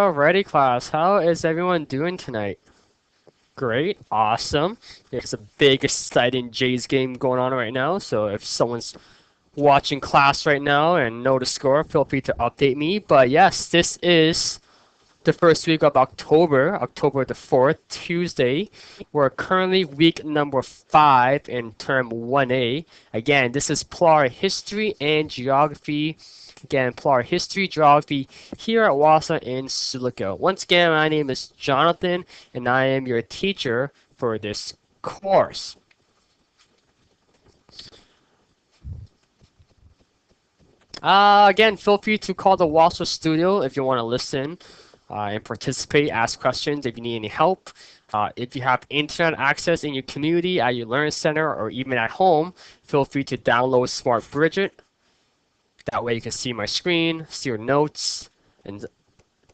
Alrighty, class. How is everyone doing tonight? Great, awesome. There's a big, exciting Jays game going on right now. So if someone's watching class right now and know the score, feel free to update me. But yes, this is the first week of October, October the 4th, Tuesday. We're currently week number 5 in term 1A. Again, this is PLAR History and Geography. Again, PLAR History, Geography here at Wassa in Silico. Once again, my name is Jonathan, and I am your teacher for this course. Again, feel free to call the Wassa studio if you want to listen and participate, ask questions if you need any help. If you have internet access in your community, at your learning center, or even at home, feel free to download Smart Bridget. That way you can see my screen, see your notes, and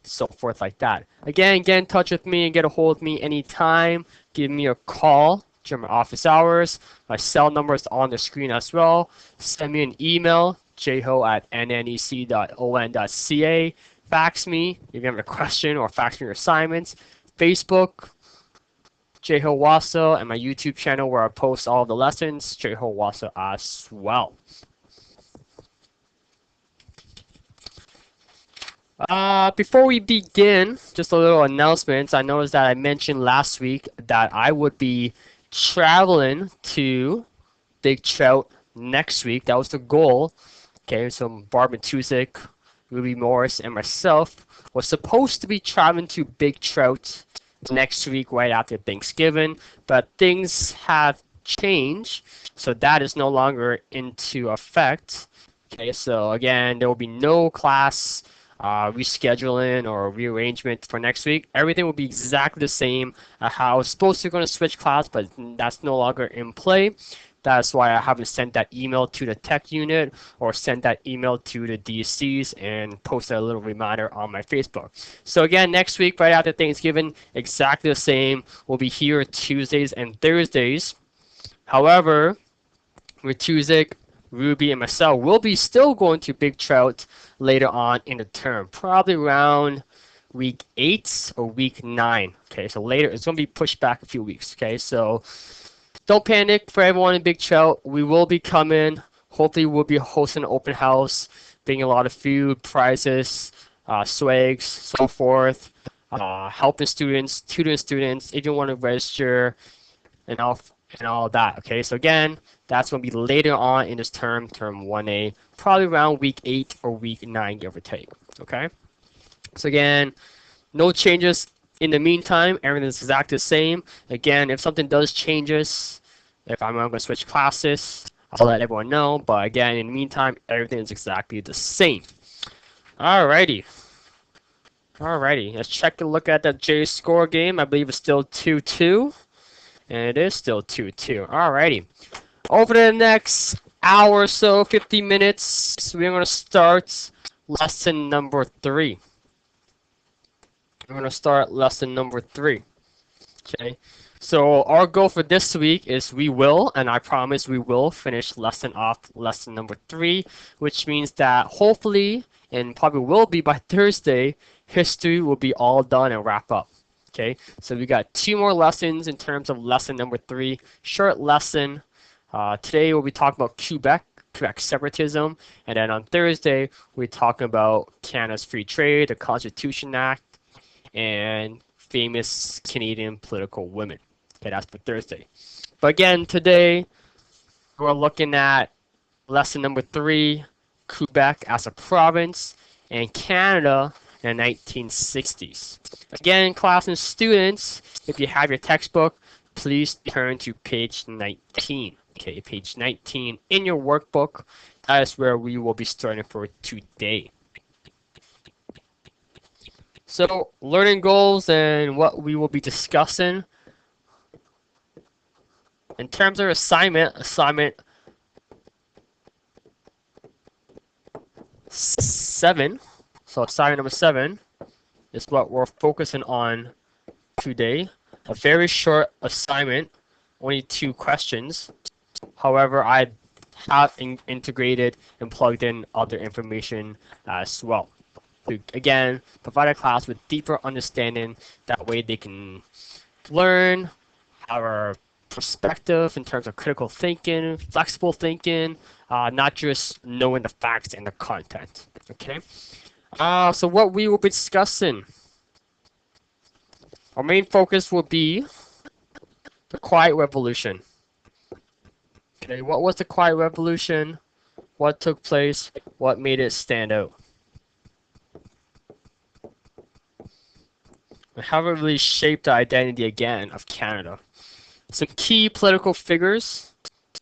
so forth like that. Again, get in touch with me and get a hold of me anytime. Give me a call during my office hours. My cell number is on the screen as well. Send me an email, jho@nnec.on.ca. Fax me if you have a question or fax me your assignments. Facebook, Jho Wassa, and my YouTube channel where I post all the lessons, Jho Wassa as well. Before we begin, just a little announcement. I noticed that I mentioned last week that I would be traveling to Big Trout next week. That was the goal. Okay, so Barb Matuzik, Ruby Morris, and myself was supposed to be traveling to Big Trout next week right after Thanksgiving, but things have changed, so that is no longer into effect. Okay, so again, there will be no class rescheduling or rearrangement for next week. Everything will be exactly the same how I was supposed to going to switch class, but that's no longer in play. That's why I haven't sent that email to the tech unit or sent that email to the DCs and posted a little reminder on my Facebook. So again, next week, right after Thanksgiving, exactly the same. We'll be here Tuesdays and Thursdays. However, with Tuesday, Ruby, and myself will be still going to Big Trout later on in the term, probably around week 8 or week 9. Okay, so later it's going to be pushed back a few weeks. Okay, so don't panic for everyone in Big Trout. We will be coming. Hopefully, we'll be hosting an open house, bringing a lot of food, prizes, swags, so forth, helping students, tutoring students if you want to register, and all that. Okay, so again, that's going to be later on in this term, term 1A, probably around week 8 or week 9, give or take. Okay, so again, no changes in the meantime. Everything's exactly the same. Again, if something does changes, if I'm going to switch classes, I'll let everyone know. But again, in the meantime, everything is exactly the same. Alrighty. Let's check a look at that J score game. I believe it's still 2-2. And it is still 2-2. Alrighty. Over the next hour or so, 50 minutes, we're going to start lesson number 3. We're going to start lesson number 3. Okay. So our goal for this week is we will, and I promise we will, finish lesson number 3, which means that hopefully, and probably will be by Thursday, history will be all done and wrap up. Okay, so we got 2 more lessons in terms of lesson number 3. Short lesson. Today we'll be talking about Quebec separatism, and then on Thursday we're talking about Canada's free trade, the Constitution Act, and famous Canadian political women. Okay, that's for Thursday. But again, today we're looking at lesson number 3, Quebec as a province, and Canada in the 1960s. Again, class and students, if you have your textbook, please turn to page 19. Okay, page 19 in your workbook. That is where we will be starting for today. So, learning goals and what we will be discussing. In terms of assignment 7. So assignment number 7 is what we're focusing on today. A very short assignment, only 2 questions. However, I have integrated and plugged in other information as well. to, again, provide a class with deeper understanding. That way they can learn our perspective in terms of critical thinking, flexible thinking, not just knowing the facts and the content. Okay. So what we will be discussing, our main focus will be the Quiet Revolution. Okay, what was the Quiet Revolution? What took place? What made it stand out? And how it really shaped the identity again of Canada. Some key political figures.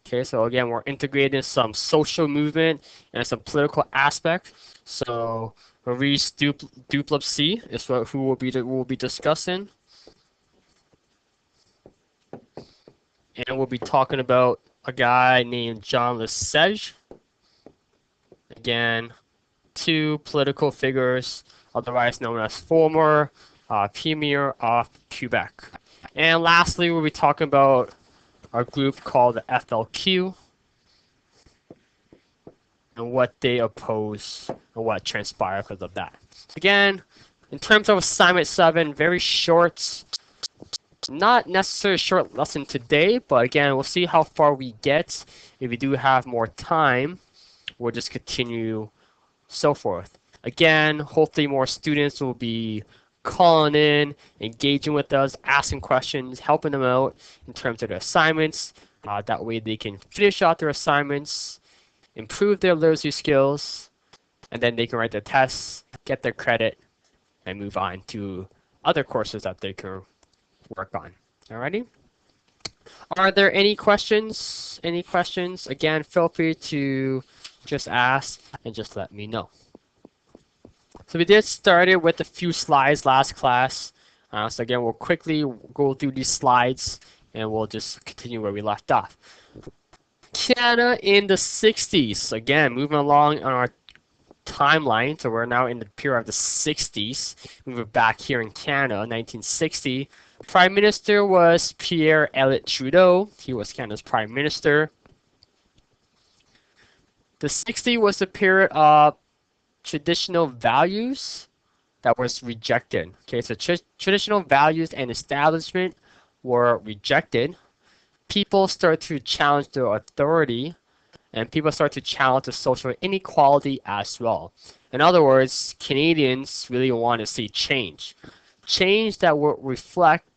Okay, so again, we're integrating some social movement and some political aspect. So Maurice Duplessis is who we'll be discussing, and we'll be talking about a guy named John Lesage. Again, two political figures, otherwise known as former Premier of Quebec. And lastly, we'll be talking about our group called the FLQ and what they oppose and what transpired because of that. Again, in terms of assignment 7, very short, not necessarily a short lesson today, but again, we'll see how far we get. If we do have more time, we'll just continue so forth. Again, hopefully more students will be calling in, engaging with us, asking questions, helping them out in terms of their assignments. That way they can finish out their assignments, improve their literacy skills, and then they can write their tests, get their credit, and move on to other courses that they can work on. Alrighty? Are there any questions? Any questions? Again, feel free to just ask and just let me know. So we did start it with a few slides last class. So again, we'll quickly go through these slides and we'll just continue where we left off. Canada in the 60s. Again, moving along on our timeline. So we're now in the period of the 60s. Moving back here in Canada, 1960. Prime Minister was Pierre Elliott Trudeau. He was Canada's Prime Minister. The 60s was the period of traditional values that was rejected. Okay, so traditional values and establishment were rejected. People start to challenge their authority, and people start to challenge the social inequality as well. In other words, Canadians really want to see change. Change that will reflect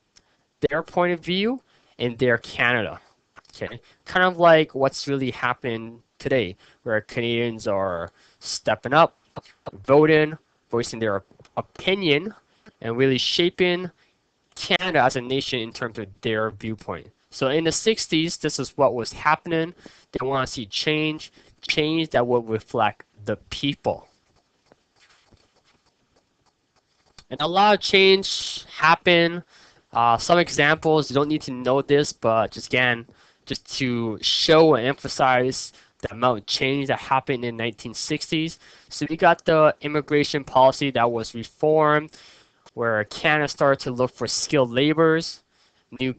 their point of view in their Canada. Okay, kind of like what's really happening today, where Canadians are stepping up, voting, voicing their opinion, and really shaping Canada as a nation in terms of their viewpoint. So in the 60s, this is what was happening. They want to see change, change that will reflect the people. And a lot of change happened. Some examples, you don't need to know this, but just again, just to show and emphasize the amount of change that happened in the 1960s. So we got the immigration policy that was reformed, where Canada started to look for skilled laborers, new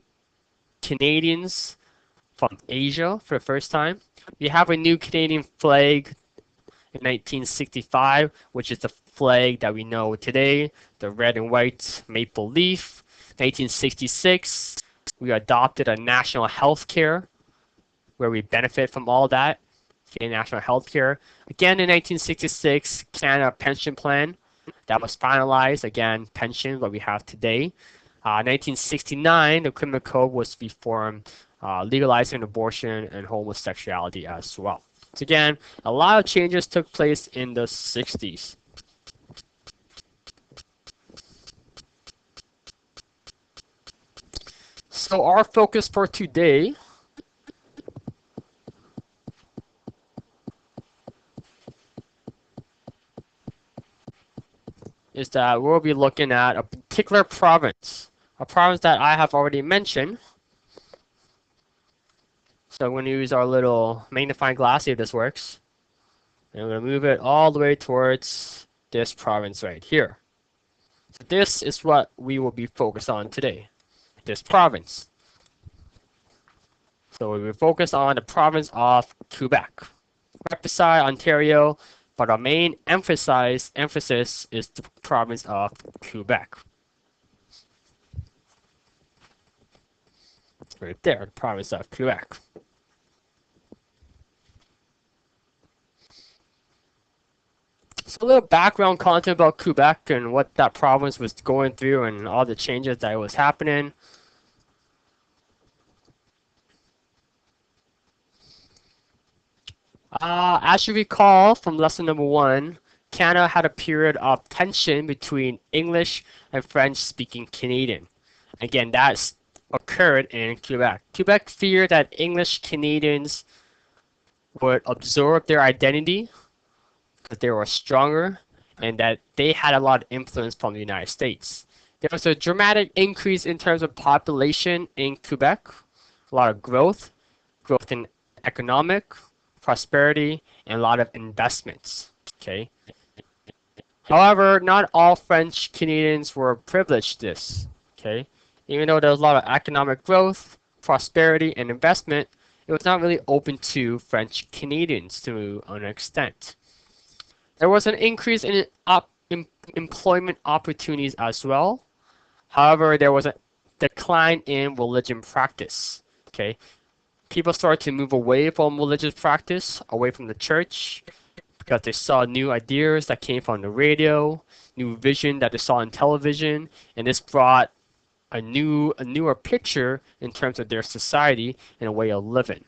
Canadians from Asia for the first time. We have a new Canadian flag in 1965, which is the flag that we know today, the red and white maple leaf. 1966, we adopted a national health care where we benefit from all that. Okay, national health care. Again, in 1966, Canada pension plan that was finalized. Again, pension, what we have today. 1969, the criminal code was reformed, legalizing abortion and homosexuality as well. So again, a lot of changes took place in the 60s. So our focus for today is that we'll be looking at a particular province, a province that I have already mentioned. So I'm going to use our little magnifying glass, see if this works. And I'm going to move it all the way towards this province right here. So this is what we will be focused on today, this province. So we will focus on the province of Quebec. Right beside Ontario, but our main emphasis is the province of Quebec. Right there, the province of Quebec. So a little background content about Quebec and what that province was going through and all the changes that was happening. As you recall from lesson number 1, Canada had a period of tension between English and French-speaking Canadian. Again, that's occurred in Quebec. Quebec feared that English Canadians would absorb their identity because they were stronger and that they had a lot of influence from the United States. There was a dramatic increase in terms of population in Quebec, a lot of growth in economic, prosperity, and a lot of investments. Okay. However, not all French Canadians were privileged this. Okay. Even though there was a lot of economic growth, prosperity, and investment, it was not really open to French Canadians to an extent. There was an increase in employment opportunities as well. However, there was a decline in religion practice. Okay, people started to move away from religious practice, away from the church, because they saw new ideas that came from the radio, new vision that they saw on television, and this brought a newer picture in terms of their society and a way of living.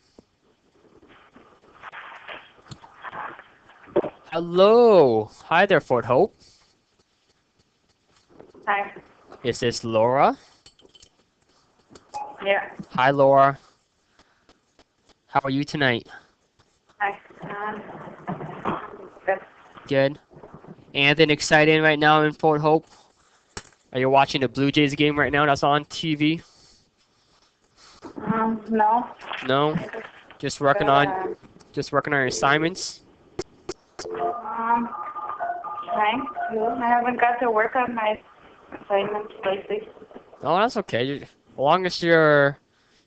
Hello, hi there, Fort Hope. Hi. Is this Laura? Yeah. Hi, Laura. How are you tonight? Hi. Good. Good. Anything exciting right now in Fort Hope? Are you watching the Blue Jays game right now that's on TV? No. No? Just working on your assignments? Thanks. I haven't got to work on my assignments lately. Oh, that's okay. As long as you're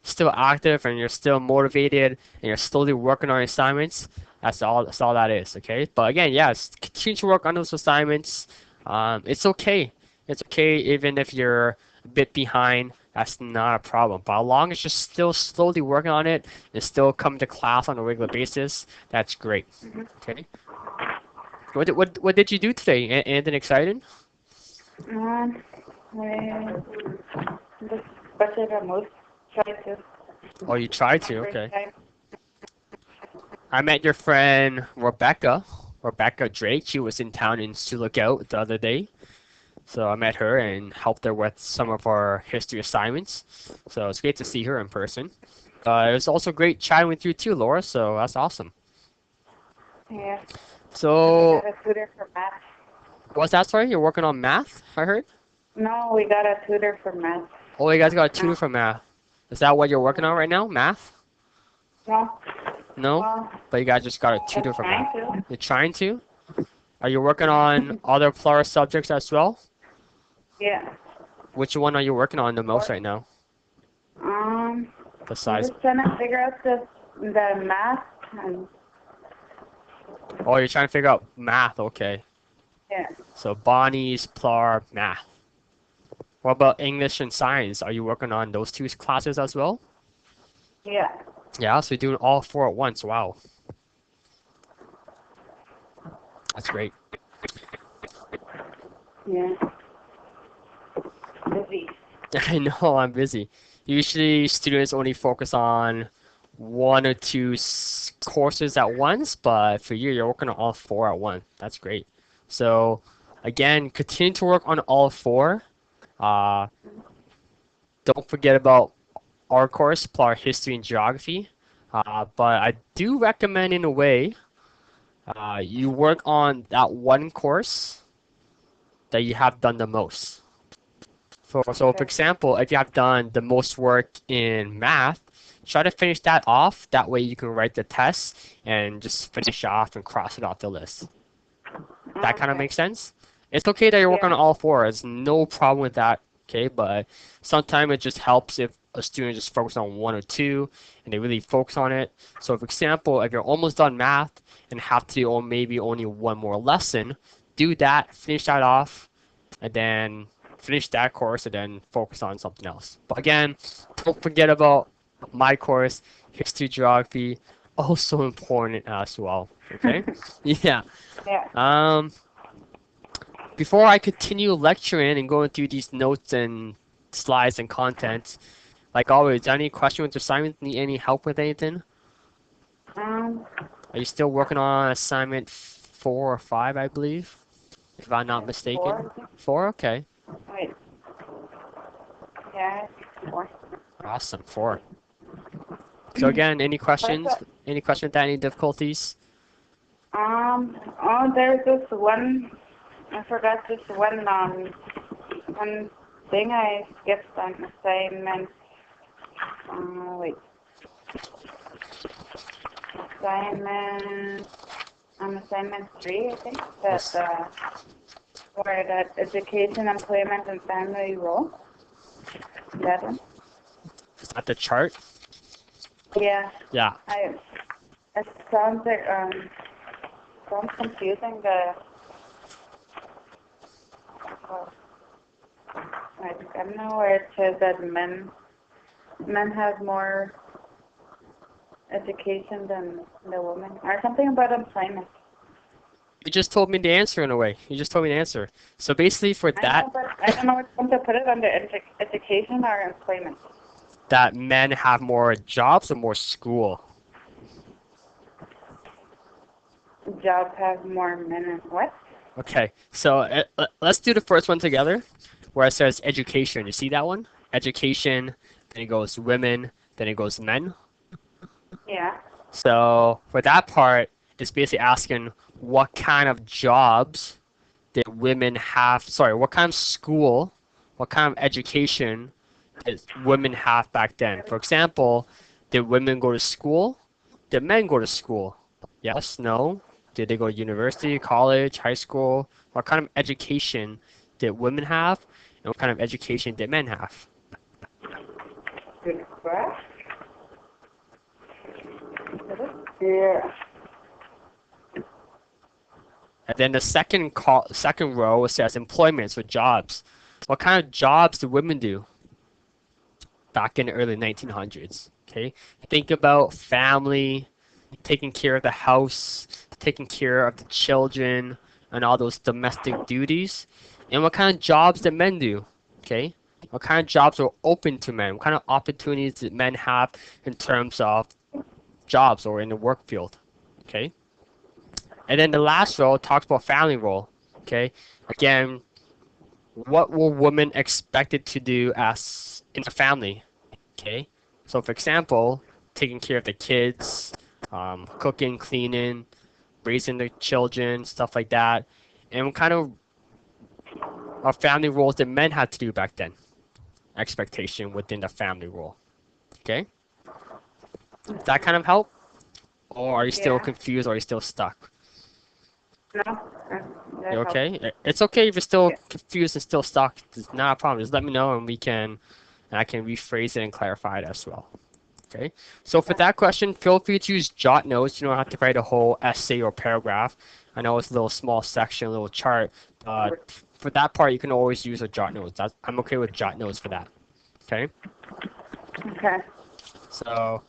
still active and you're still motivated and you're slowly working on your assignments, that's all that is, okay? But again, yes, continue to work on those assignments. It's okay. It's okay even if you're a bit behind. That's not a problem. But as long as you're still slowly working on it and still coming to class on a regular basis, that's great. Okay. What did you do today? Anything exciting? I just especially the most try to. Oh, you tried to. Okay. I met your friend Rebecca Drake. She was in town in Sioux Lookout the other day. So I met her and helped her with some of our history assignments. So it's great to see her in person. It was also great chatting with you too, Laura. So that's awesome. Yeah. So, We got a tutor for math. what's that? Sorry, you're working on math, I heard? No, we got a tutor for math. Oh, you guys got a tutor for math. Is that what you're working on right now? Math? No. No? Well, But you guys just got a tutor for math. to. You're trying to? Are you working on other PLAR subjects as well? Yeah. Which one are you working on the most right now? I'm Besides, just trying to figure out the math and oh, you're trying to figure out math. Okay. yeah. So Bonnie's PLAR math. What about English and science? Are you working on those two classes as well? Yeah. Yeah, so you're doing all four at once. Wow. That's great. Yeah. Busy. I know, I'm busy. Usually students only focus on one or two courses at once, but for you, you're working on all four at once. That's great. So again, continue to work on all four. Don't forget about our course, PLAR History and Geography. But I do recommend in a way, you work on that one course that you have done the most. So for example, if you have done the most work in math, try to finish that off. That way you can write the test and just finish off and cross it off the list. That kind of makes sense? It's okay that you're working on all four. There's no problem with that, okay? But sometimes it just helps if a student just focuses on one or two and they really focus on it. So for example, if you're almost done math and have to do maybe only one more lesson, do that, finish that off, and then finish that course and then focus on something else. But again, don't forget about my course, History Geography, also important as well. Okay? Yeah. Yeah. Before I continue lecturing and going through these notes and slides and content, like always, any question with assignment? Need any help with anything? Um, Are you still working on assignment 4 or 5, I believe, if I'm not mistaken? 4. 4? Okay. Wait. Yeah, 4. Awesome. 4. So again, any questions? What's Any question with that? Any difficulties? Oh, there's this one, I forgot this one thing I skipped on assignment. Wait. Assignment, on assignment 3, I think, Yes. where that education, employment, and family role. That one. At the chart? Yeah, Yeah. it sounds like, sounds confusing, I don't know where it says that men have more education than the women, or something about employment. You just told me the answer in a way. You just told me the answer. So basically for I that, know, but I don't know which one to put it under, education or employment. that men have more jobs or more school. Jobs have more men and what? Okay, so let's do the first one together, where it says education. You see that one? Education, then it goes women, then it goes men. Yeah. So for that part, it's basically asking what kind of jobs did women have, sorry, what kind of school, what kind of education did women have back then? For example, did women go to school? Did men go to school? Yes, no. Did they go to university, college, high school? What kind of education did women have? And what kind of education did men have? Good question. Yeah. And then the second row says employment, so jobs. What kind of jobs do women do back in the early 1900s? Okay, think about family, taking care of the house, taking care of the children, and all those domestic duties. And what kind of jobs did men do? Okay, what kind of jobs were open to men? What kind of opportunities did men have in terms of jobs or in the work field? Okay. And then the last role talks about family role. Okay. Again, what were women expected to do as in the family? Okay. So for example, taking care of the kids, cooking, cleaning, raising the children, stuff like that. And what kind of family roles did men have to do back then? Expectation within the family role. Okay. Does that kind of help? Or are you still Yeah. confused or are you still stuck? No. That You helps. okay? It's okay if you're still Yeah. confused and still stuck. It's not a problem. Just let me know and I can rephrase it and clarify it as well. Okay. So for that question, feel free to use jot notes. You don't have to write a whole essay or paragraph. I know it's a little small section, a little chart, but for that part, you can always use a jot notes. I'm okay with jot notes for that. Okay. Okay. So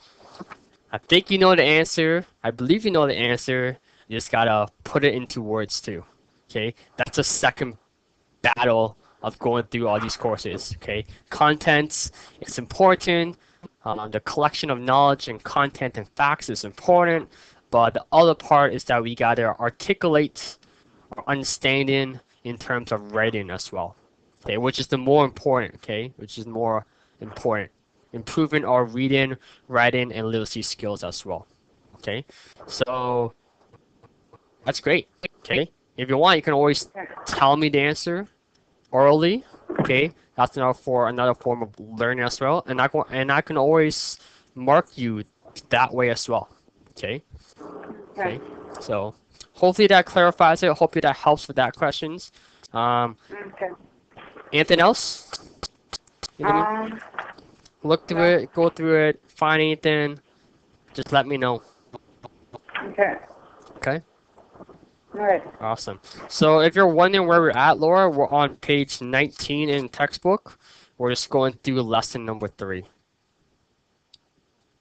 I think you know the answer. I believe you know the answer. You just gotta put it into words too. Okay. That's a second battle of going through all these courses. Okay, contents is important. The collection of knowledge and content and facts is important, but the other part is that we gotta articulate our understanding in terms of writing as well. Okay, which is the more important. Okay, which is more important. Improving our reading, writing, and literacy skills as well. Okay, so that's great. Okay, if you want, you can always Okay. tell me the answer orally. Okay, that's another form of learning as well, and I can always mark you that way as well. Okay, Okay. okay. So hopefully that clarifies it. Hopefully that helps with that questions. Okay. Anything else? Anything? Um, Look through no. it, go through it, find anything, just let me know. Okay. Okay. All right. Awesome. So if you're wondering where we're at, Laura, we're on page 19 in the textbook. We're just going through lesson number 3.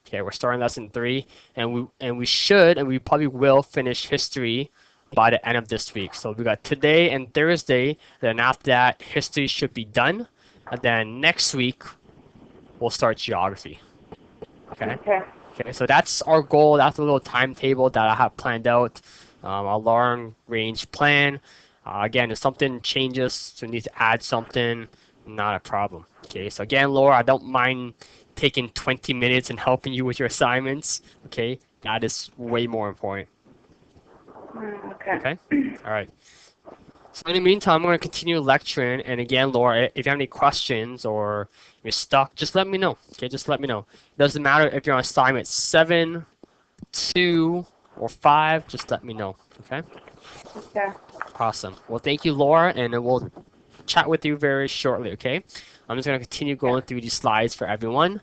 Okay, we're starting lesson 3, and we probably will finish history by the end of this week. So we got today and Thursday. Then after that, history should be done, and then next week we'll start geography. Okay. Okay. Okay, so that's our goal. That's a little timetable that I have planned out. A long range plan. Again, if something changes, so we need to add something, not a problem. Okay, so again, Laura, I don't mind taking 20 minutes and helping you with your assignments. Okay, that is way more important. Okay. Okay, all right. So in the meantime, I'm going to continue lecturing. And again, Laura, if you have any questions or you're stuck, just let me know. Okay, just let me know. It doesn't matter if you're on assignment 7, 2, or 5, just let me know. Okay? Okay. Awesome. Well, thank you, Laura, and we'll chat with you very shortly, okay? I'm just going to continue going through these slides for everyone,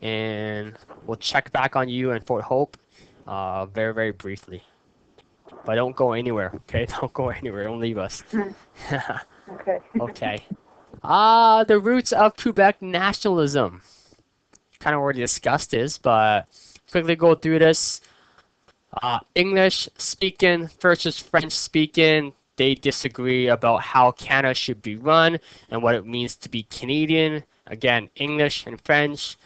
and we'll check back on you and Fort Hope very, very briefly. But don't go anywhere, okay? Don't go anywhere. Don't leave us. Okay. Okay. The roots of Quebec nationalism. Kind of already discussed this, but quickly go through this. English speaking versus French speaking, they disagree about how Canada should be run and what it means to be Canadian. Again, English and French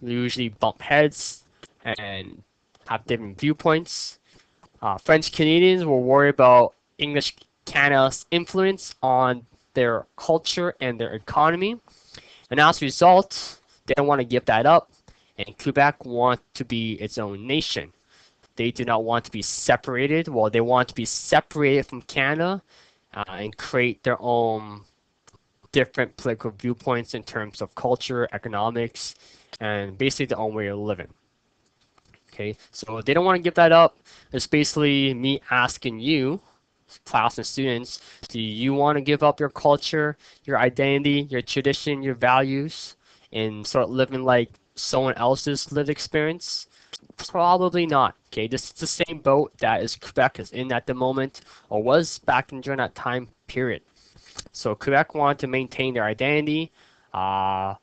usually bump heads and have different viewpoints. French Canadians will worry about English Canada's influence on their culture and their economy. And as a result, they don't want to give that up. And Quebec wants to be its own nation. They do not want to be separated. Well, they want to be separated from Canada and create their own different political viewpoints in terms of culture, economics, and basically their own way of living. Okay, so they don't want to give that up. It's basically me asking you, class and students, do you want to give up your culture, your identity, your tradition, your values, and start living like someone else's lived experience? Probably not. Okay, this is the same boat that is Quebec is in at the moment, or was back in during that time period. So Quebec wanted to maintain their identity, so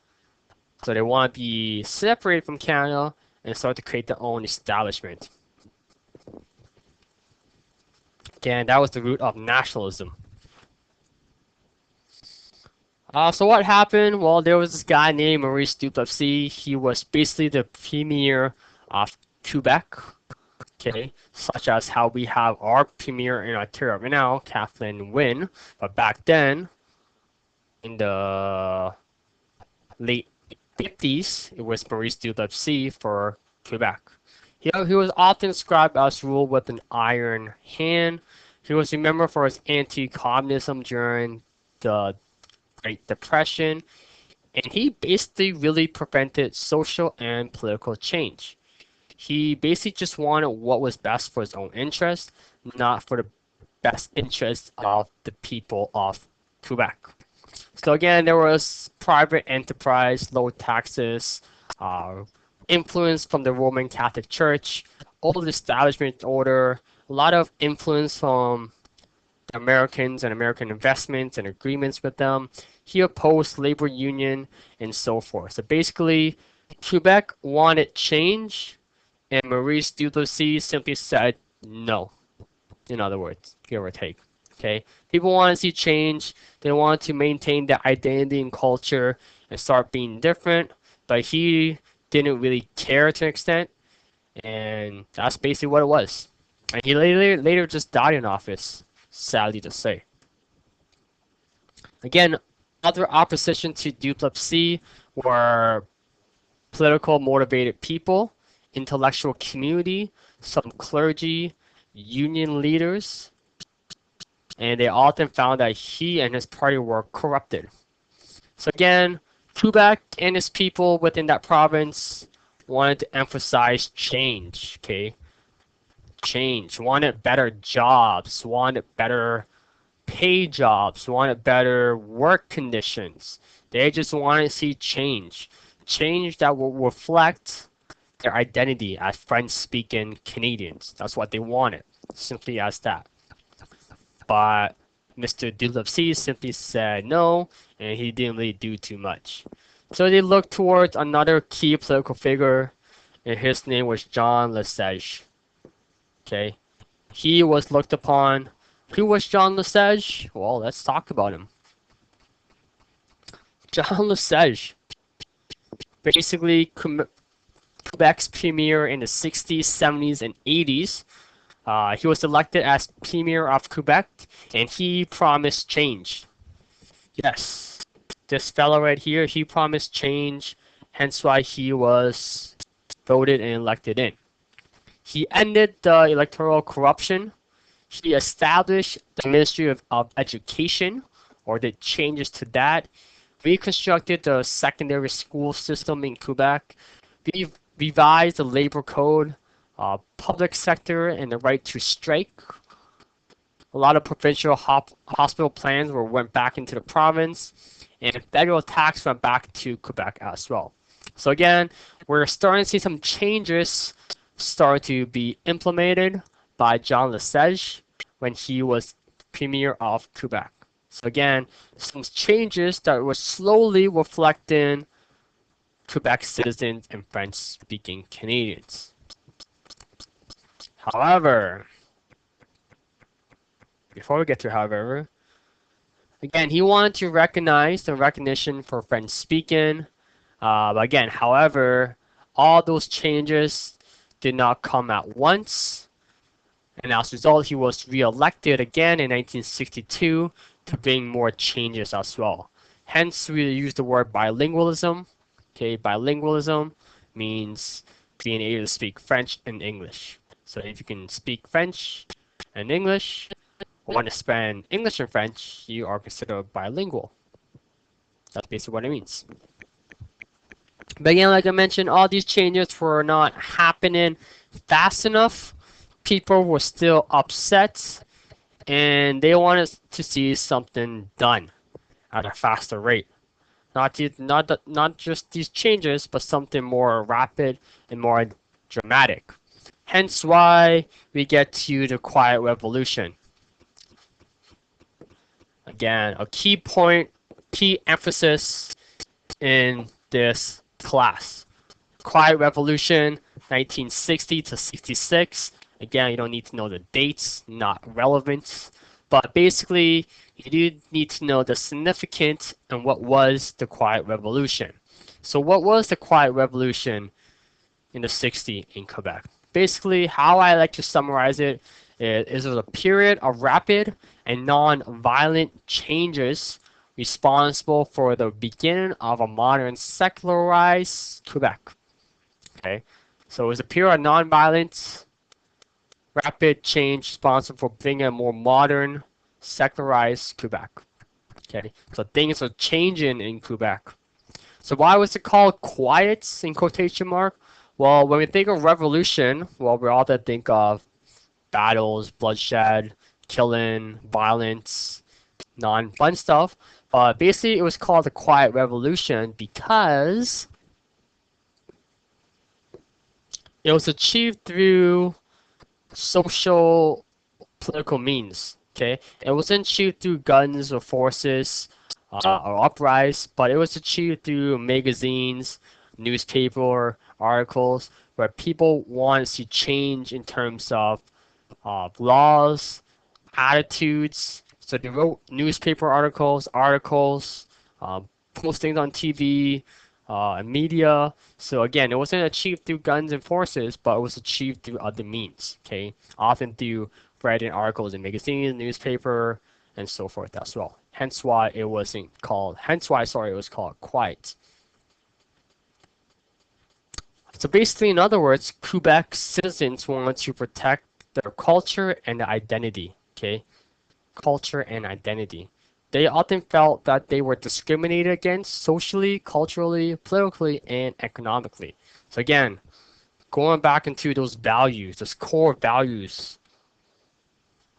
they want to be separated from Canada and start to create their own establishment. Again, that was the root of nationalism. So what happened? Well, there was this guy named Maurice Duplessis. He was basically the premier of Quebec. Okay, such as how we have our premier in Ontario right now, Kathleen Wynne. But back then, in the late 50s, it was Maurice Duplessis for Quebec. He was often described as ruled with an iron hand. He was remembered for his anti-communism during the Great Depression, and he basically really prevented social and political change. He basically just wanted what was best for his own interest, not for the best interest of the people of Quebec. So again, there was private enterprise, low taxes, influence from the Roman Catholic Church, old establishment order, a lot of influence from the Americans and American investments and agreements with them. He opposed labor union and so forth. So basically, Quebec wanted change, and Maurice Duplessis simply said no. In other words, give or take. Okay, people want to see change. They want to maintain their identity and culture and start being different. But he didn't really care to an extent, and that's basically what it was. And he later just died in office, sadly to say. Again, other opposition to Duplessis were political motivated people, intellectual community, some clergy, union leaders, and they often found that he and his party were corrupted. So again, Quebec and his people within that province wanted to emphasize change, okay? Change, wanted better jobs, wanted better pay jobs, wanted better work conditions. They just wanted to see change. Change that will reflect their identity as French-speaking Canadians. That's what they wanted. simply as that. But Mr. Duplessis simply said no, and he didn't really do too much. So they looked towards another key political figure, and his name was John Lesage. Okay, he was looked upon. Who was John Lesage? Well, let's talk about him. John Lesage, basically Quebec's premier in the 60s, 70s, and 80s. He was elected as premier of Quebec, and he promised change. Yes, this fellow right here, he promised change, hence why he was voted and elected in. He ended the electoral corruption. He established the Ministry of Education, or did changes to that, reconstructed the secondary school system in Quebec, revised the labor code, public sector, and the right to strike. A lot of provincial hospital plans went back into the province, and federal tax went back to Quebec as well. So again, we're starting to see some changes start to be implemented by John Lesage when he was premier of Quebec. So again, some changes that were slowly reflecting Quebec citizens and French-speaking Canadians. However, before we get to however, again, he wanted to recognize the recognition for French speaking. But again, however, all those changes did not come at once. And as a result, he was re-elected again in 1962 to bring more changes as well. Hence, we use the word bilingualism. Okay, bilingualism means being able to speak French and English. So if you can speak French and English, or want to span English and French, you are considered bilingual. That's basically what it means. But again, like I mentioned, all these changes were not happening fast enough. People were still upset, and they wanted to see something done at a faster rate. Not just these changes, but something more rapid and more dramatic. Hence why we get to the Quiet Revolution. Again, a key point, key emphasis in this class. Quiet Revolution, 1960 to 66. Again, you don't need to know the dates, not relevant. But basically, you do need to know the significance and what was the Quiet Revolution. So what was the Quiet Revolution in the 60s in Quebec? Basically, how I like to summarize it is a period of rapid and non-violent changes responsible for the beginning of a modern secularized Quebec. Okay, so it was a period of non-violent, rapid change responsible for bringing a more modern, secularized Quebec. Okay, so things are changing in Quebec. So why was it called quiet in quotation mark? Well, when we think of revolution, well, we often think of battles, bloodshed, killing, violence, non-fun stuff. But basically, it was called the Quiet Revolution because it was achieved through social, political means. Okay, it wasn't achieved through guns or forces or uprisings, but it was achieved through magazines, newspaper articles, where people wanted to see change in terms of laws, attitudes. So they wrote newspaper articles, postings on TV, and media. So again, it wasn't achieved through guns and forces, but it was achieved through other means. Okay, often through writing articles in magazines, newspaper, and so forth as well. Hence why it wasn't called. Hence why, sorry, it was called quiet. So basically, in other words, Quebec citizens wanted to protect their culture and identity. Okay, culture and identity. They often felt that they were discriminated against socially, culturally, politically, and economically. So again, going back into those values, those core values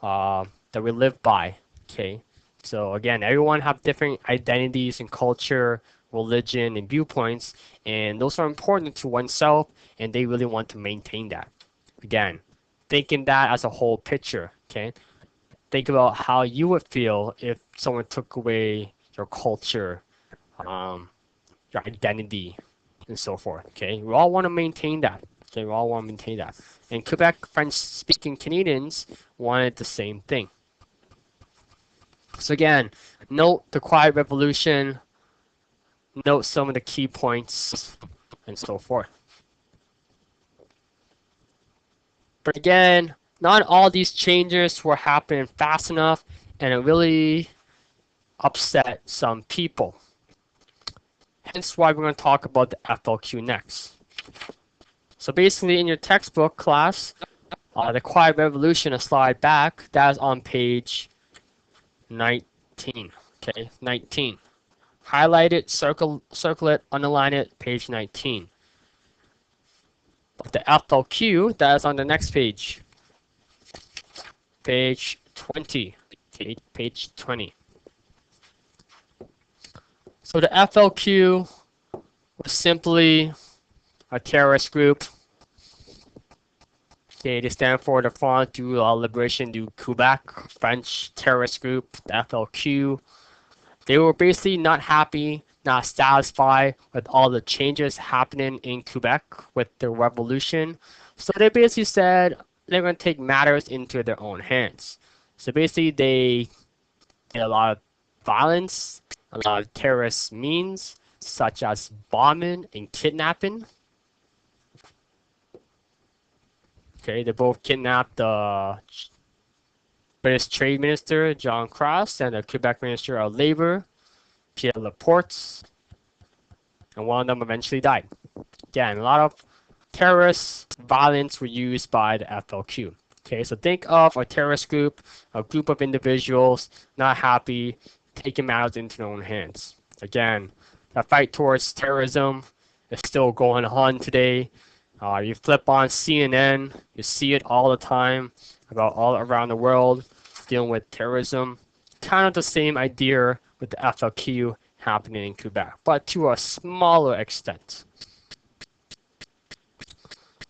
that we live by. Okay, so again, everyone have different identities and culture, religion, and viewpoints, and those are important to oneself, and they really want to maintain that. Again, thinking that as a whole picture, okay? Think about how you would feel if someone took away your culture, um, your identity, and so forth, okay? We all want to maintain that, okay? We all want to maintain that. And Quebec French-speaking Canadians wanted the same thing. So again, note the Quiet Revolution, note some of the key points, and so forth. But again, not all these changes were happening fast enough, and it really upset some people. Hence why we're going to talk about the FLQ next. So basically in your textbook class, the Quiet Revolution, a slide back, that is on page 19. Okay, 19. Highlight it, circle it, underline it, page 19. But the FLQ, that is on the next page. Page 20. Page 20. So the FLQ was simply a terrorist group. Okay, they stand for the Front du Liberation du Quebec, French terrorist group, the FLQ. They were basically not happy, not satisfied with all the changes happening in Quebec with the revolution. So they basically said they're going to take matters into their own hands. So basically they did a lot of violence, a lot of terrorist means, such as bombing and kidnapping. Okay, they both kidnapped the British Trade Minister, John Cross, and the Quebec Minister of Labour, Pierre Laporte, and one of them eventually died. Again, a lot of terrorist violence were used by the FLQ. Okay, so think of a terrorist group, a group of individuals not happy, taking matters into their own hands. Again, the fight towards terrorism is still going on today. You flip on CNN, you see it all the time about all around the world dealing with terrorism. Kind of the same idea with the FLQ happening in Quebec, but to a smaller extent.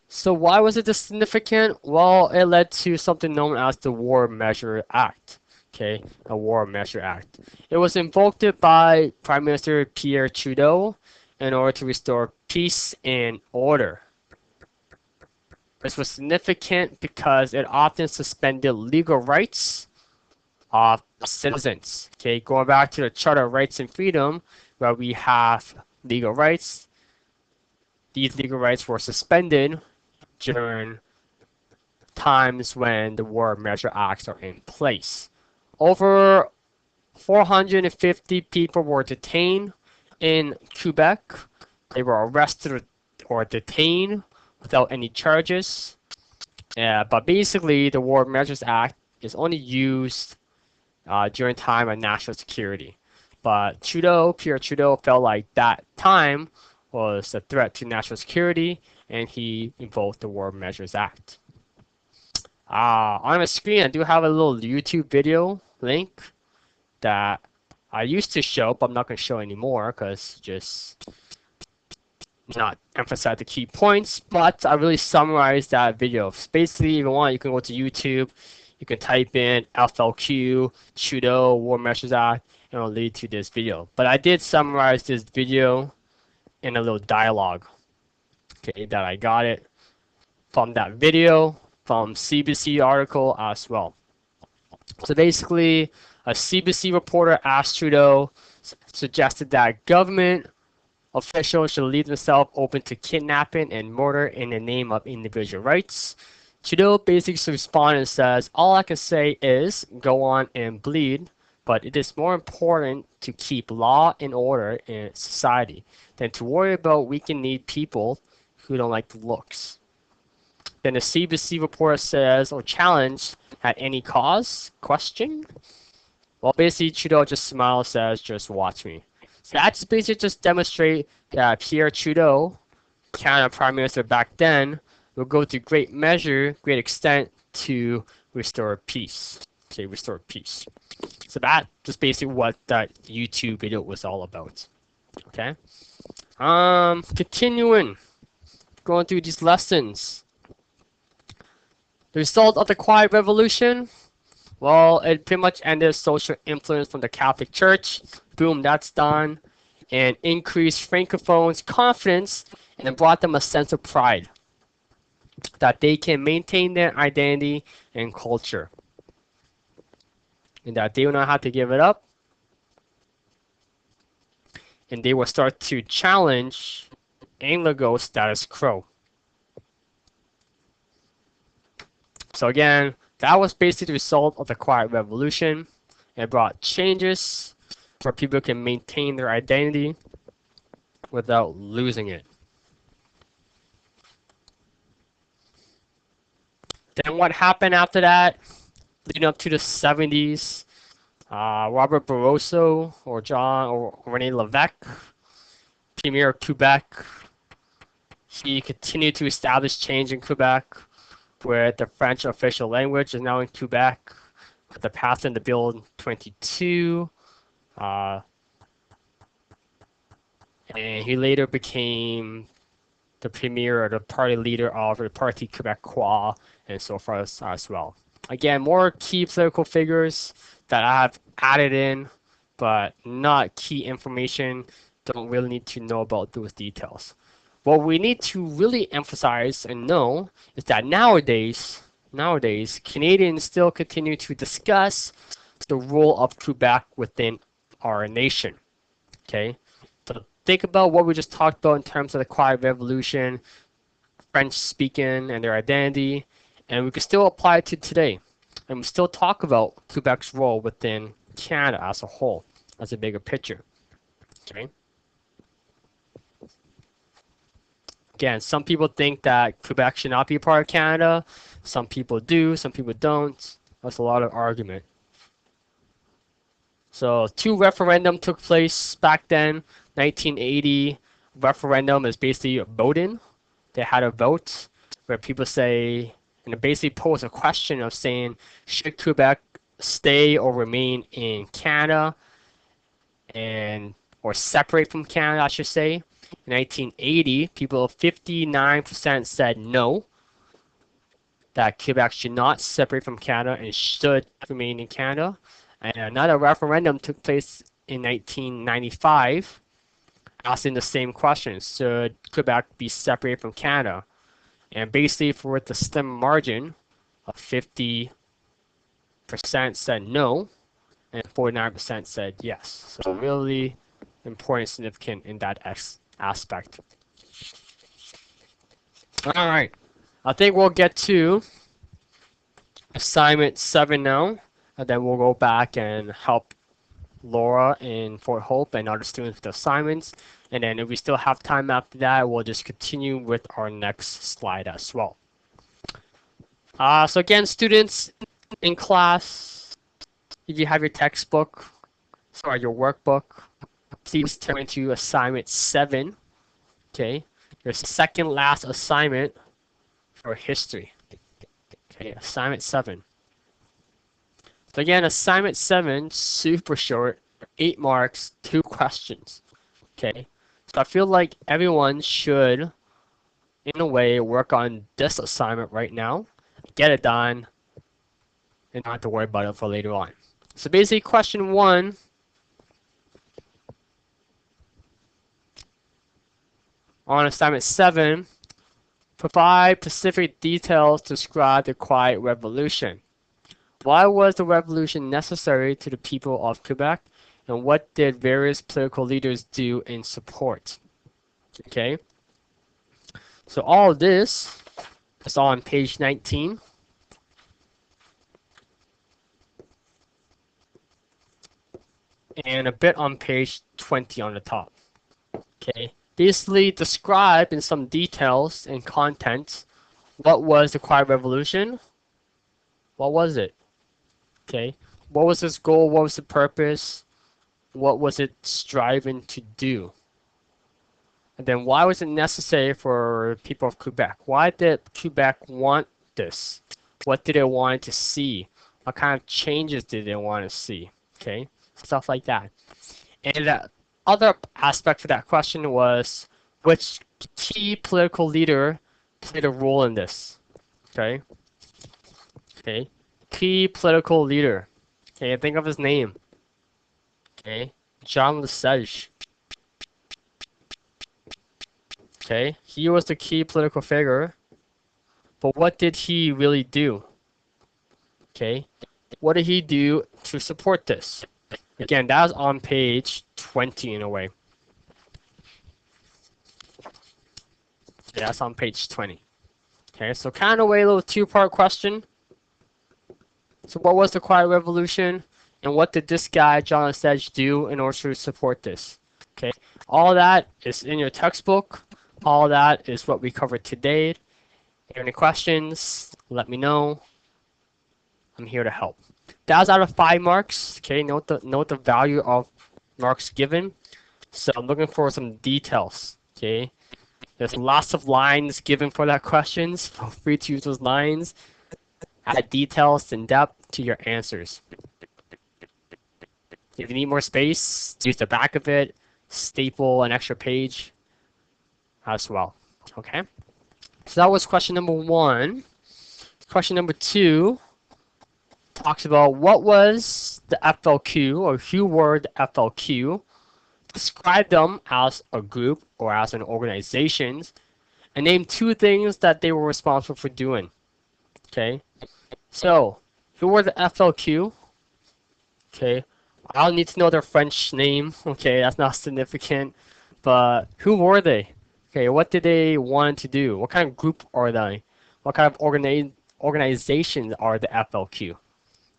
So why was it significant? Well, it led to something known as the War Measure Act. Okay, a War Measure Act. It was invoked by Prime Minister Pierre Trudeau in order to restore peace and order. This was significant because it often suspended legal rights of citizens. Okay, going back to the Charter of Rights and Freedom, where we have legal rights, these legal rights were suspended during times when the War Measure Acts are in place. Over 450 people were detained in Quebec. They were arrested or detained without any charges. But basically, the War Measures Act is only used during time of national security. But Pierre Trudeau, felt like that time was a threat to national security, and he invoked the War Measures Act. On the screen, I do have a little YouTube video link that I used to show, but I'm not going to show anymore because just not emphasize the key points. But I really summarized that video. Basically, if you want, you can go to YouTube, you can type in FLQ, Trudeau, War Measures Act, and it'll lead to this video. But I did summarize this video in a little dialogue. Okay, that I got it from that video, from CBC article as well. So basically, a CBC reporter asked Trudeau, suggested that government officials should leave themselves open to kidnapping and murder in the name of individual rights. Trudeau basically responded and says, all I can say is go on and bleed, but it is more important to keep law and order in society than to worry about weak-kneed people who don't like the looks. Then the CBC reporter says, or challenged, at any cause? Question? Well, basically, Trudeau just smiles, says, just watch me. So that's basically just demonstrate that Pierre Trudeau, Canada Prime Minister back then, will go to great extent to restore peace. Okay, restore peace. So that's just basically what that YouTube video was all about. Okay. Continuing, going through these lessons. The result of the Quiet Revolution, well, it pretty much ended social influence from the Catholic Church. Boom, that's done. And increased Francophones' confidence, and it brought them a sense of pride that they can maintain their identity and culture, and that they will not have to give it up, and they will start to challenge Anglo status quo. So again, that was basically the result of the Quiet Revolution. It brought changes where people can maintain their identity without losing it. Then what happened after that, leading up to the 70s? Robert Barroso or John or René Lévesque, Premier of Quebec, he continued to establish change in Quebec, where the French official language is now in Quebec, with the passing of the Bill in 22. And he later became the premier or the party leader of the Parti Québécois and so forth as well. Again, more key political figures that I have added in, but not key information. Don't really need to know about those details. What we need to really emphasize and know is that nowadays, Canadians still continue to discuss the role of Quebec within our nation. Okay, so think about what we just talked about in terms of the Quiet Revolution, French speaking and their identity, and we can still apply it to today. And we still talk about Quebec's role within Canada as a whole, as a bigger picture. Okay. Again, some people think that Quebec should not be a part of Canada. Some people do, some people don't. That's a lot of argument. So 2 referendum took place back then. 1980 referendum is basically voting. They had a vote where people say, and it basically posed a question of saying, should Quebec stay or remain in Canada or separate from Canada, I should say. In 1980, 59% said no, that Quebec should not separate from Canada and should remain in Canada. And another referendum took place in 1995, asking the same question, should Quebec be separated from Canada? And basically, for the slim margin of 50% said no, and 49% said yes. So really important, significant in that aspect. All right, I think we'll get to assignment 7 now, and then we'll go back and help Laura in Fort Hope and other students with assignments. And then if we still have time after that, we'll just continue with our next slide as well. So again, students in class, if you have your textbook, sorry, your workbook, please turn to assignment 7. Okay, your second last assignment for history. Okay, assignment 7. So again, assignment 7, super short, 8 marks, 2 questions. Okay, so I feel like everyone should, in a way, work on this assignment right now, get it done, and not have to worry about it for later on. So basically, question 1. On assignment 7, provide specific details to describe the Quiet Revolution. Why was the revolution necessary to the people of Quebec, and what did various political leaders do in support? Okay, so all of this is on page 19. And a bit on page 20 on the top. Okay, basically describe in some details and content what was the Quiet Revolution. What was it? Okay, what was its goal? What was the purpose? What was it striving to do? And then why was it necessary for people of Quebec? Why did Quebec want this? What did they want to see? What kind of changes did they want to see? Okay, stuff like that. And the other aspect for that question was, which key political leader played a role in this? Okay, Okay. Key political leader. Okay, think of his name. Okay. John Lesage. Okay. He was the key political figure. But what did he really do? Okay. What did he do to support this? Again, that was on page 20 in a way. Yeah, that's on page 20. Okay, so kind of a little two-part question. So what was the Quiet Revolution? And what did this guy, John Sedge, do in order to support this? Okay, all that is in your textbook. All that is what we covered today. If you have any questions, let me know. I'm here to help. That was out of 5 marks. Okay, note the value of marks given. So I'm looking for some details. Okay, there's lots of lines given for that questions. Feel free to use those lines. Add details and depth to your answers. If you need more space, use the back of it, staple an extra page as well. Okay? So that was question number 1. Question number 2 talks about what was the FLQ, or who were the FLQ. Describe them as a group or as an organization, and name 2 things that they were responsible for doing. Okay? So, who were the FLQ? Okay, I don't need to know their French name. Okay, that's not significant. But who were they? Okay, what did they want to do? What kind of group are they? What kind of organizations are the FLQ?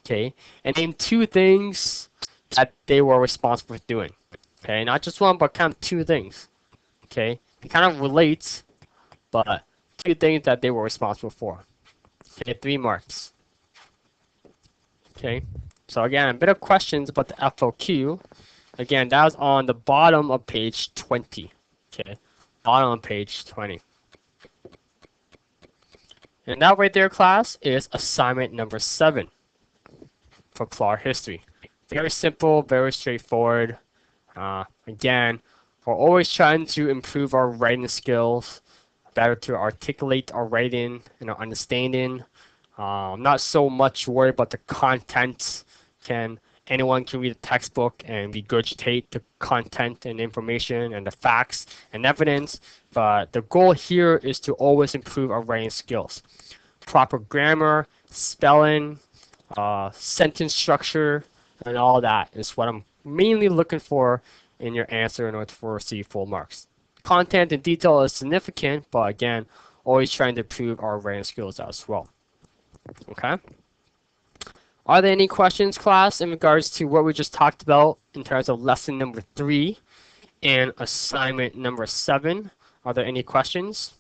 Okay, and name 2 things that they were responsible for doing. Okay, not just one, but kind of 2 things. Okay, it kind of relates, but 2 things that they were responsible for. Okay, 3 marks. Okay, so again, a bit of questions about the FLQ. Again, that was on the bottom of page 20. Okay, bottom of page 20. And that right there, class, is assignment number 7 for PLAR history. Very simple, very straightforward. Again, we're always trying to improve our writing skills, better to articulate our writing and our understanding. Not so much worried about the content. Anyone can read a textbook and regurgitate the content and information and the facts and evidence, but the goal here is to always improve our writing skills. Proper grammar, spelling, sentence structure, and all that is what I'm mainly looking for in your answer in order to receive full marks. Content and detail is significant, but again, always trying to improve our writing skills as well. Okay. Are there any questions, class, in regards to what we just talked about in terms of lesson number 3 and assignment number 7? Are there any questions?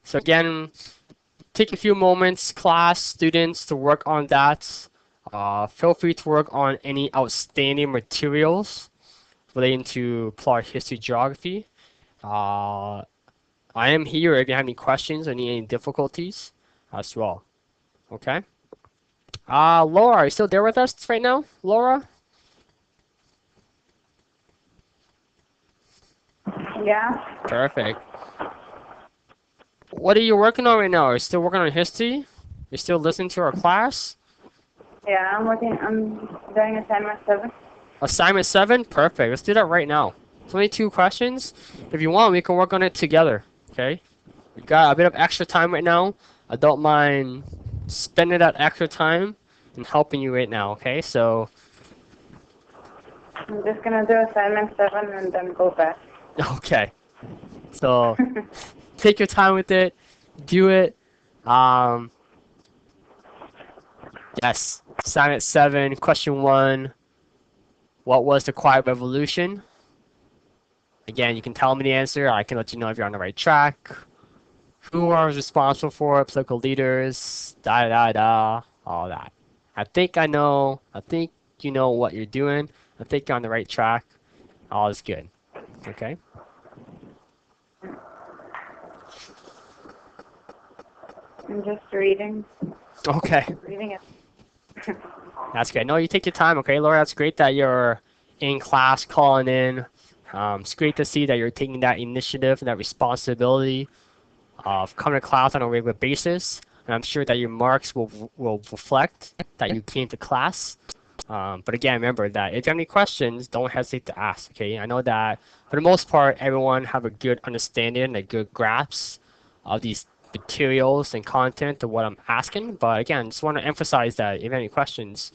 So again, take a few moments, class, students, to work on that. Feel free to work on any outstanding materials relating to PLAR history geography. I am here if you have any questions or need any difficulties as well. Okay. Laura, are you still there with us right now? Laura? Yeah. Perfect. What are you working on right now? Are you still working on history? You're still listening to our class? Yeah, I'm doing assignment 7. Assignment 7? Perfect. Let's do that right now. It's only 2 questions. If you want, we can work on it together. Okay? We got a bit of extra time right now. I don't mind spending that extra time and helping you right now. Okay? So, I'm just going to do assignment 7 and then go back. okay. So, take your time with it. Do it. Yes. Assignment 7, question 1. What was the Quiet Revolution? Again, you can tell me the answer. I can let you know if you're on the right track. Who was responsible for it? Political leaders, all that. I think I know. I think you know what you're doing. I think you're on the right track. All is good. Okay? I'm just reading. Okay. Reading it. That's good. No, you take your time, okay, Laura? That's great that you're in class calling in. It's great to see that you're taking that initiative and that responsibility. of coming to class on a regular basis, and I'm sure that your marks will reflect that you came to class. But again, remember that if you have any questions, don't hesitate to ask. Okay, I know that for the most part, everyone have a good understanding, a good grasp of these materials and content of what I'm asking. But again, just want to emphasize that if you have any questions,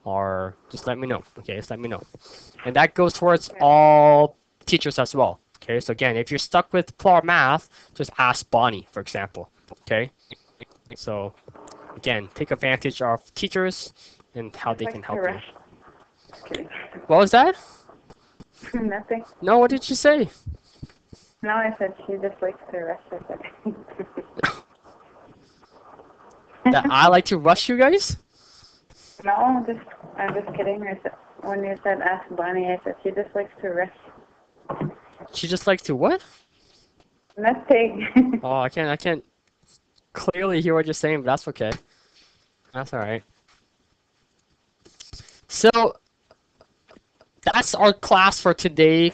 or just let me know. Okay, just let me know. And that goes towards all teachers as well. Okay, so again, if you're stuck with PLAR math, just ask Bonnie, for example. Okay, so again, take advantage of teachers and how they can Like to help you. rest. Okay. What was that? Nothing. No, what did you say? No, I said she just likes to rest. I said. That I like to rush you guys? No, I'm just kidding. When you said ask Bonnie, I said she just likes to rest. She just likes to what? Nothing. Oh, I can't clearly hear what you're saying, but that's okay. That's all right. So that's our class for today,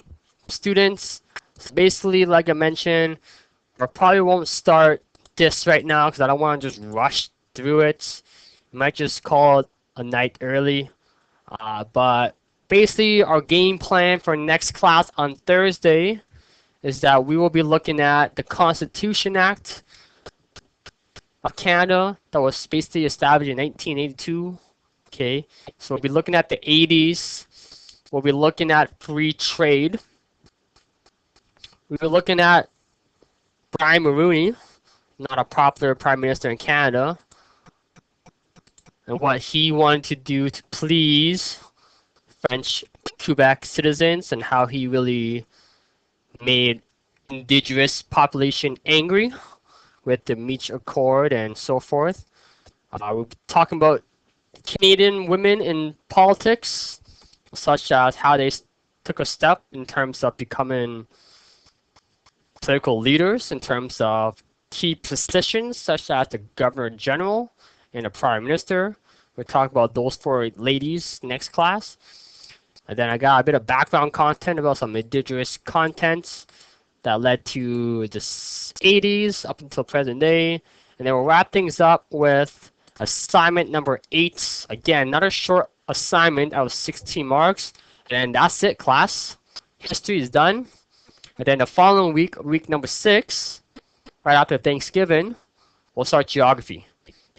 students. So basically, like I mentioned, I probably won't start this right now because I don't want to just rush through it. I might just call it a night early. But basically, our game plan for next class on Thursday is that we will be looking at the Constitution Act of Canada that was basically established in 1982. Okay, so we'll be looking at the 80s. We'll be looking at free trade. We'll be looking at Brian Mulroney, not a popular prime minister in Canada, and what he wanted to do to please French Quebec citizens and how he really made indigenous population angry with the Meech Accord and so forth. We'll be talking about Canadian women in politics, such as how they took a step in terms of becoming political leaders, in terms of key positions such as the Governor General and the Prime Minister. We'll talk about those four ladies next class. And then I got a bit of background content about some indigenous contents that led to the 80s up until present day. And then we'll wrap things up with assignment number 8. Again, another short assignment out of 16 marks. And that's it, class. History is done. And then the following week, week number 6, right after Thanksgiving, we'll start geography.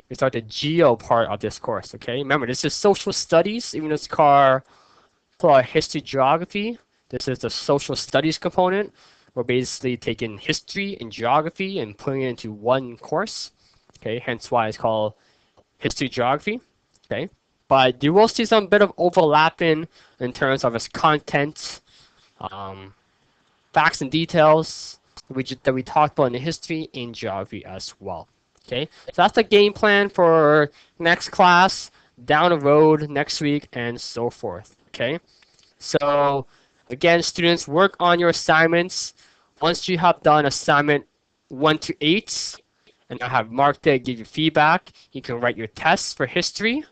We start the geo part of this course, okay? Remember, this is social studies, even though it's called history geography. This is the social studies component. We're basically taking history and geography and putting it into one course. Okay, hence why it's called history geography. Okay, but you will see some bit of overlapping in terms of its content, facts and details that we talked about in the history and geography as well. Okay, so that's the game plan for next class, down the road, next week, and so forth. Okay, so again, students, work on your assignments. Once you have done assignment 1 to 8, and I have marked it, give you feedback, you can write your tests for history,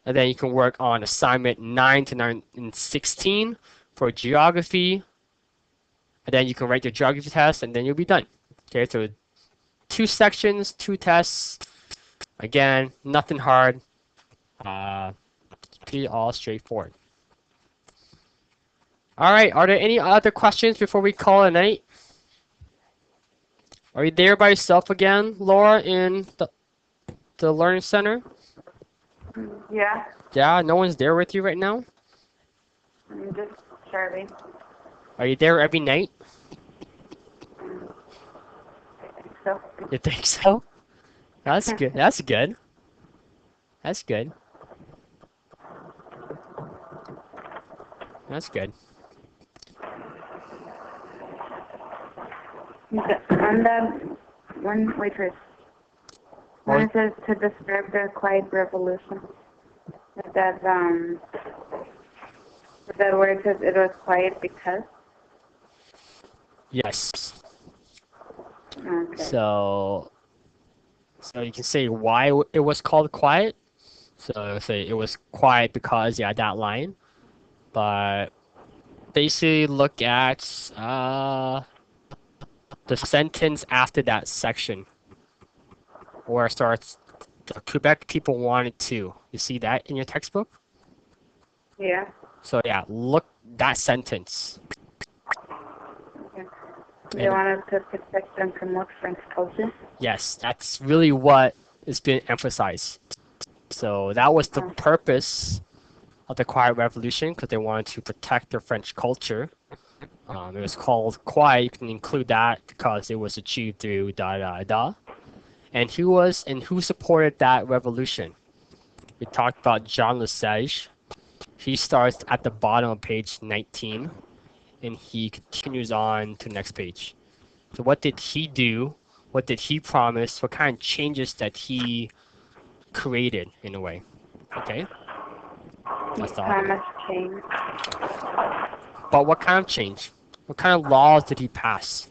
and then you can work on assignment 9 to 9 and 16 for geography, and then you can write your geography test, and then you'll be done. Okay, so 2 sections, 2 tests. Again, nothing hard. Pretty all straightforward. All right, are there any other questions before we call it a night? Are you there by yourself again, Laura, in the Learning Center? Yeah, Yeah, no one's there with you right now? I'm just starving. Are you there every night? So, You think so? That's good. That's good. That's good. That's good. on the one, wait first. When it says to describe the quiet revolution, that word says it was quiet because. Yes. Okay. So you can say why it was called quiet. So say it was quiet because yeah, that line. But basically look at the sentence after that section, where it starts, the Quebec people wanted to. You see that in your textbook? Yeah. So yeah, look that sentence. Okay. They And wanted to protect and promote French culture. yes, that's really what is being emphasized. So that was the Oh. purpose of the Quiet Revolution, because they wanted to protect their French culture. It was called Quiet. You can include that because it was achieved through da da da. And who supported that revolution? We talked about Jean Lesage. He starts at the bottom of page 19, and he continues on to the next page. So what did he do? What did he promise? What kind of changes that he created in a way? Okay, that's the author. Promise change. But what kind of change? What kind of laws did he pass?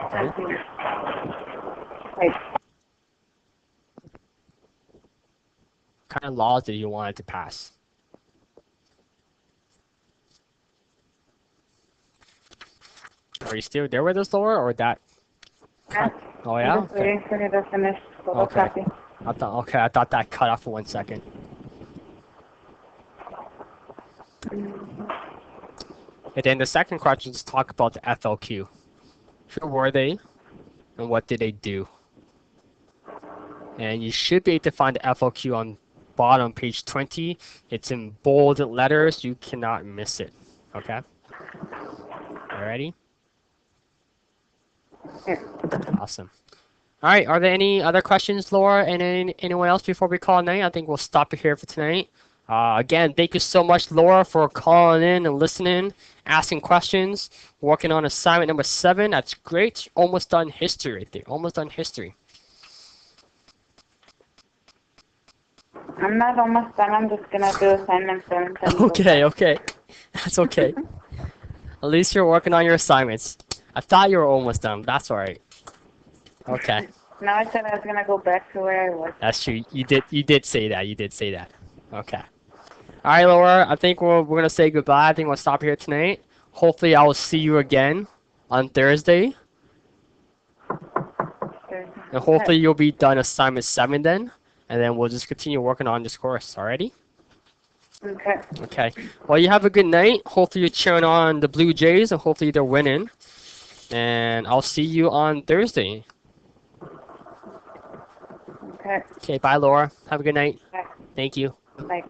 Okay. Like, What kind of laws did he want to pass? Are you still there with us, Laura, or that yeah. cut? Oh I'm yeah. just Okay. waiting for you to finish Okay. photocopy. I thought that cut off for 1 second. And then the second question is talk about the FLQ. Who were they, and what did they do? And you should be able to find the FLQ on bottom page 20. It's in bold letters. You cannot miss it. Okay. Alrighty. Yeah. Awesome. All right. Are there any other questions, Laura, and anyone else before we call it night? I think we'll stop it here for tonight. Again, thank you so much, Laura, for calling in and listening, asking questions, working on assignment number 7. That's great. Almost done history right there. Almost done history. I'm not almost done. I'm just going to do assignment 7 and go Okay, back. okay. That's okay. At least you're working on your assignments. I thought you were almost done. That's all right. Okay. No, I said I was going to go back to where I was. That's true. You did say that. You did say that. Okay. All right, Laura. I think we're gonna say goodbye. I think we'll stop here tonight. Hopefully, I will see you again on Thursday, and hopefully you'll be done assignment 7 then, and then we'll just continue working on this course. Alrighty? Okay. Okay. Well, you have a good night. Hopefully, you're cheering on the Blue Jays, and hopefully they're winning. And I'll see you on Thursday. Okay. Okay. Bye, Laura. Have a good night. Bye. Thank you. Bye.